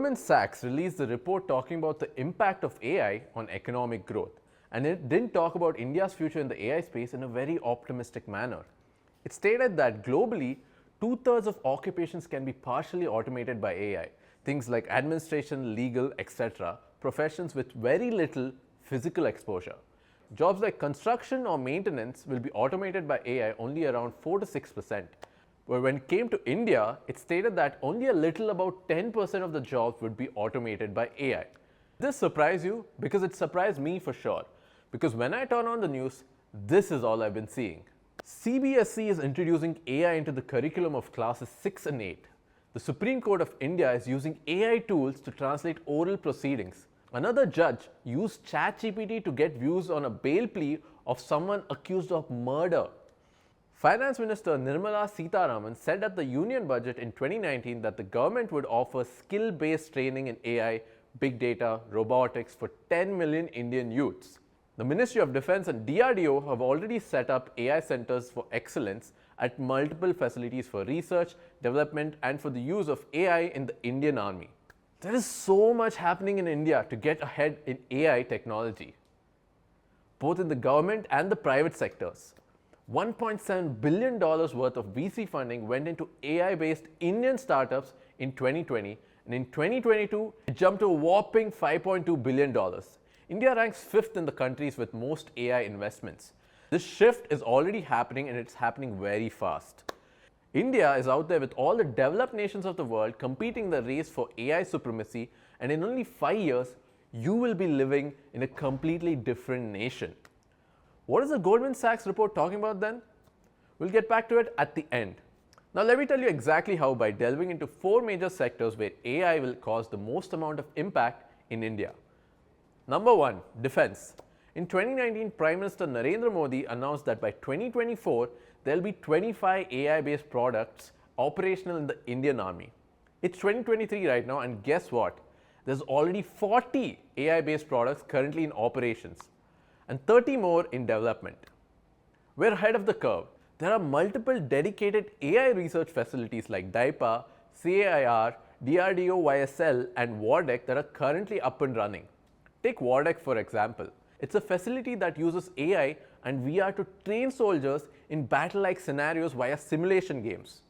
Goldman Sachs released a report talking about the impact of AI on economic growth, and it didn't talk about India's future in the AI space in a very optimistic manner. It stated that globally, 2/3 of occupations can be partially automated by AI, things like administration, legal, etc., professions with very little physical exposure. Jobs like construction or maintenance will be automated by AI only around 4 to 6%. But when it came to India, it stated that only a little about 10% of the jobs would be automated by AI. Did this surprise you? Because it surprised me for sure. Because when I turn on the news, this is all I've been seeing. CBSE is introducing AI into the curriculum of classes 6 and 8. The Supreme Court of India is using AI tools to translate oral proceedings. Another judge used ChatGPT to get views on a bail plea of someone accused of murder. Finance Minister Nirmala Sitharaman said at the Union Budget in 2019 that the government would offer skill-based training in AI, big data, robotics for 10 million Indian youths. The Ministry of Defence and DRDO have already set up AI centers for excellence at multiple facilities for research, development, and for the use of AI in the Indian Army. There is so much happening in India to get ahead in AI technology, both in the government and the private sectors. $1.7 billion worth of VC funding went into AI-based Indian startups in 2020, and in 2022, it jumped to a whopping $5.2 billion. India ranks 5th in the countries with most AI investments. This shift is already happening, and it's happening very fast. India is out there with all the developed nations of the world competing in the race for AI supremacy, and in only 5 years, you will be living in a completely different nation. What is the Goldman Sachs report talking about then? We'll get back to it at the end. Now let me tell you exactly how by delving into 4 major sectors where AI will cause the most amount of impact in India. Number 1, defense. In 2019, Prime Minister Narendra Modi announced that by 2024, there will be 25 AI-based products operational in the Indian Army. It's 2023 right now, and guess what? There's already 40 AI-based products currently in operations, and 30 more in development. We're ahead of the curve. There are multiple dedicated AI research facilities like DIPA, CAIR, DRDO YSL, and WARDEC that are currently up and running. Take WARDEC for example. It's a facility that uses AI and VR to train soldiers in battle-like scenarios via simulation games.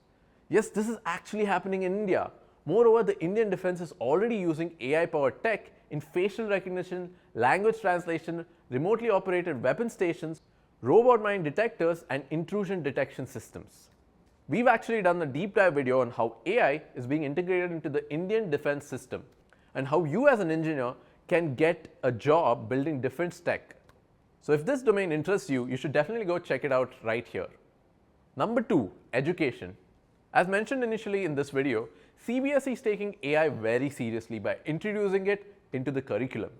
Yes, this is actually happening in India. Moreover, the Indian defense is already using AI-powered tech in facial recognition, language translation, remotely operated weapon stations, robot mine detectors, and intrusion detection systems. We've actually done a deep dive video on how AI is being integrated into the Indian defense system and how you as an engineer can get a job building defense tech. So if this domain interests you, you should definitely go check it out right here. Number 2, education. As mentioned initially in this video, CBSE is taking AI very seriously by introducing it into the curriculum.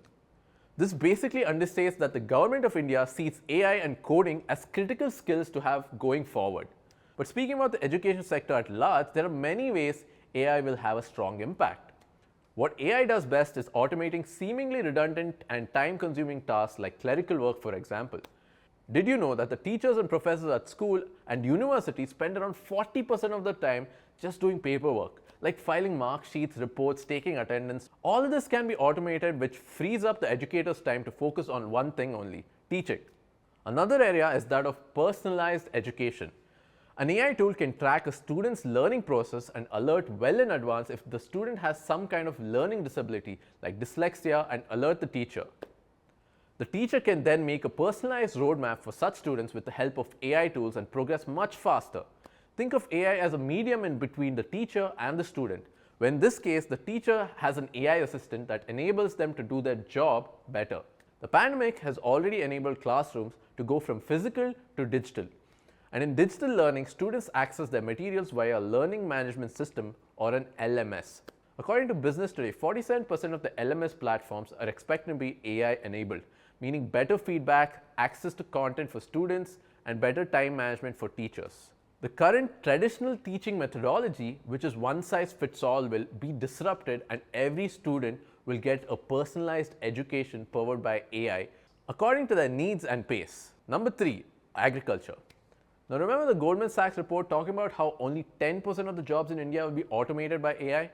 This basically understates that the government of India sees AI and coding as critical skills to have going forward. But speaking about the education sector at large, there are many ways AI will have a strong impact. What AI does best is automating seemingly redundant and time-consuming tasks like clerical work, for example. Did you know that the teachers and professors at school and universities spend around 40% of their time just doing paperwork, like filing mark sheets, reports, taking attendance? All of this can be automated, which frees up the educator's time to focus on one thing only: teaching. Another area is that of personalized education. An AI tool can track a student's learning process and alert well in advance if the student has some kind of learning disability like dyslexia and alert the teacher. The teacher can then make a personalized roadmap for such students with the help of AI tools and progress much faster. Think of AI as a medium in between the teacher and the student, where in this case the teacher has an AI assistant that enables them to do their job better. The pandemic has already enabled classrooms to go from physical to digital. And in digital learning, students access their materials via a learning management system or an LMS. According to Business Today, 47% of the LMS platforms are expected to be AI enabled, meaning better feedback, access to content for students, and better time management for teachers. The current traditional teaching methodology, which is one size fits all, will be disrupted, and every student will get a personalized education powered by AI according to their needs and pace. Number 3, agriculture. Now remember the Goldman Sachs report talking about how only 10% of the jobs in India will be automated by AI?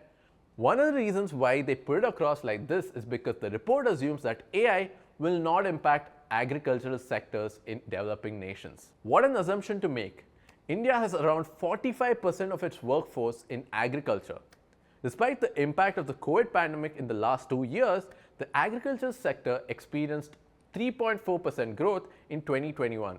One of the reasons why they put it across like this is because the report assumes that AI will not impact agricultural sectors in developing nations. What an assumption to make! India has around 45% of its workforce in agriculture. Despite the impact of the COVID pandemic in the last 2 years, the agriculture sector experienced 3.4% growth in 2021.